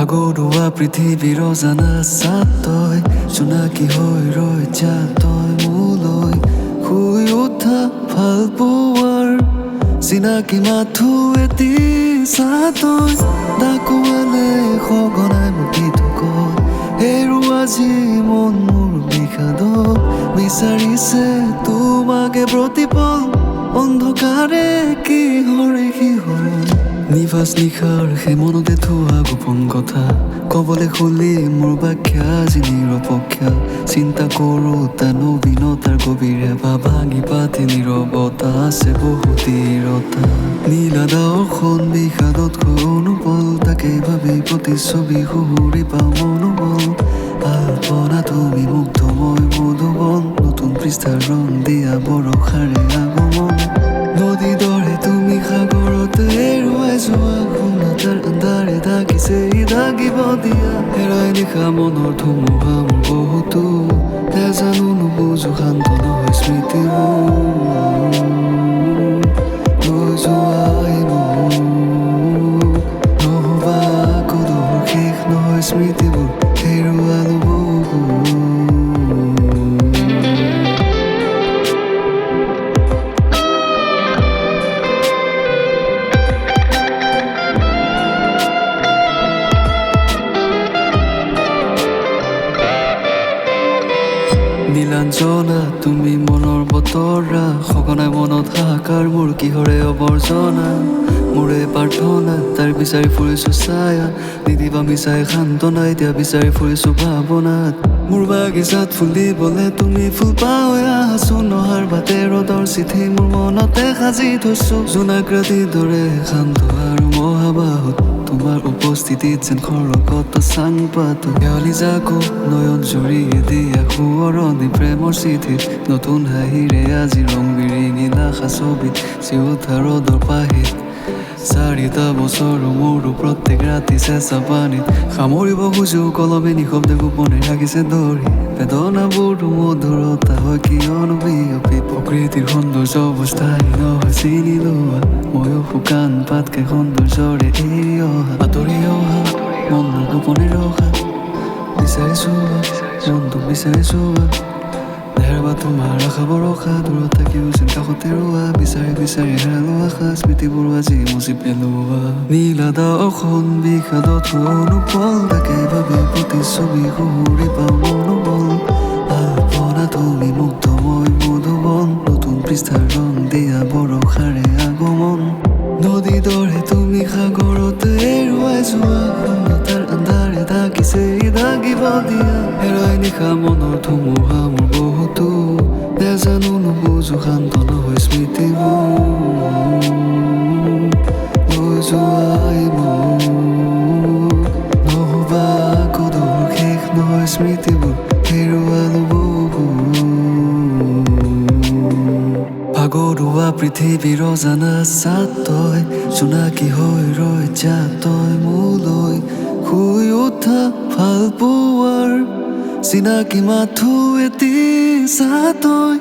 ভাগৰুৱা পৃথিৱীৰ অজানা চাত তই জোনাকী হৈ ৰৈ যা তই মোলৈ শুই উঠা ভাল পোৱাৰ চিনাকি মাথো এটি চা তই ডাকুৱালে সঘনাই মুঠিটো কয় হেৰু আজি মন মোৰ বিষাদত বিচাৰিছে তোমাকে প্ৰতিপল অন্ধকাৰে কিহৰে শিহৰণ নিভাজ নিশাৰ সেই মনতে থোৱা গোপন কথা কবলৈ খুলি মোৰ ব্যাখ্যা আজি নিৰপেক্ষ চিন্তা কৰো তা নবীনতাৰ গভীৰে বা ভাঙি পাতি নীৰৱতা আছে বহু দৃঢ়তা নীলা ডাৱৰখন বিষাদত অনুপল তাকে ভাবি প্ৰতিচ্ছবি সুহুৰি পাওঁ মনোবল আলপনা তুমি মুগ্ধময় মধুবন নতুন পৃষ্ঠাৰ ৰং দিয়া বৰষাৰে আগমন নদী দৰে তুমি সাগৰত এৰুৱাই যোৱা সোণাতাৰ আন্ধাৰে ঢাকিছে ঢাকিব দিয়া হেৰাই নিশা মনৰ ধুমুহা মোৰ বহুতো নেজানো নুবুজো শান্ত নহয় স্মৃতি লৈ যোৱাই নহবা কদৰ শেষ নহয় স্মৃতিবোৰ হেৰুৱালো বহু নীলাঞ্জনা তুমি মনৰ বতৰা সঘনাই মনত হাহাকাৰ মোৰ কিহৰে অবৰ্জনা মোৰে প্ৰাৰ্থনা তাৰ বিচাৰি ফুৰিছো ছায়া নিদিবা মিছাই সান্তনা এতিয়া বিচাৰি ফুৰিছো ভাৱনাত মোৰ বাগিচাত ফুলিবলে তুমি ফুল পাই আছো নহাৰ বাটে ৰ'দৰ চিঠি মোৰ মনতে সাজি থৈছো জোনাক ৰাতিৰ দৰে শান্ত আৰু মহাবাহুত তোমাৰ উপস্থিতিত যেন খৰকত চাং পাতো শেৱালি জাকো নয়ন জুৰিয়ে দিয়া সোঁৱৰণি প্ৰেমৰ চিঠিত নতুন হাঁহিৰে আজি ৰং বিৰিঙিলা ছবিত চিউঠা ৰ'দৰ পাহিত চাৰিটা বছৰ মোৰো প্ৰত্যেক ৰাতি চেঁচা পানীত সামৰিব খোজো কলমে নিশব্দে গোপনে ৰাখিছে ধৰি বেদনাবোৰ মধুৰতা হয় কিয়নো বিয়পি প্ৰকৃতিৰ সৌন্দৰ্য অৱস্থাই নহয় চিনি লোৱা ময়ো শুকান পাতকে সৌন্দৰ্যৰে এৰি অহা আঁতৰি অহা মনৰ গোপনে ৰখা বিচাৰিছো মনটো বিচাৰিছো নেহেৰুৱা তোমাৰ আশা ভৰসা দূৰত থাকিও যেন কাষতে ৰোৱা বিচাৰি বিচাৰি হেৰালো আশা স্মৃতিবোৰ আজি মুচি পেলোৱা নীলা ডাৱৰখন বিষাদত অনুপল তাকে ভাবি প্ৰতিচ্ছবি সুহুৰি পাওঁ মনোবল আলপনা তুমি মুগ্ধময় মধুবন নতুন পৃষ্ঠাৰ ৰং দিয়া বৰষাৰে আগমন নদী দৰে তুমি সাগৰত এৰুৱাই যোৱা সোণাতাৰ আন্ধাৰে ঢাকিছে ঢাকিব দিয়া হেৰাই নিশা মনৰ ধুমুহা মোৰ বহুতো নেজানো নুবুজো শান্ত নহয় স্মৃতিবোৰ লৈ যোৱাই নহবা কদৰ শেষ নহয় স্মৃতিবোৰ হেৰুৱালো বহু ভাগৰুৱা পৃথিৱীৰ অজানা চাত তই জোনাকী হৈ ৰৈ যা তই মোলৈ শুই উঠা ভাল পোৱাৰ চিনাকি মাথো এটি চা তই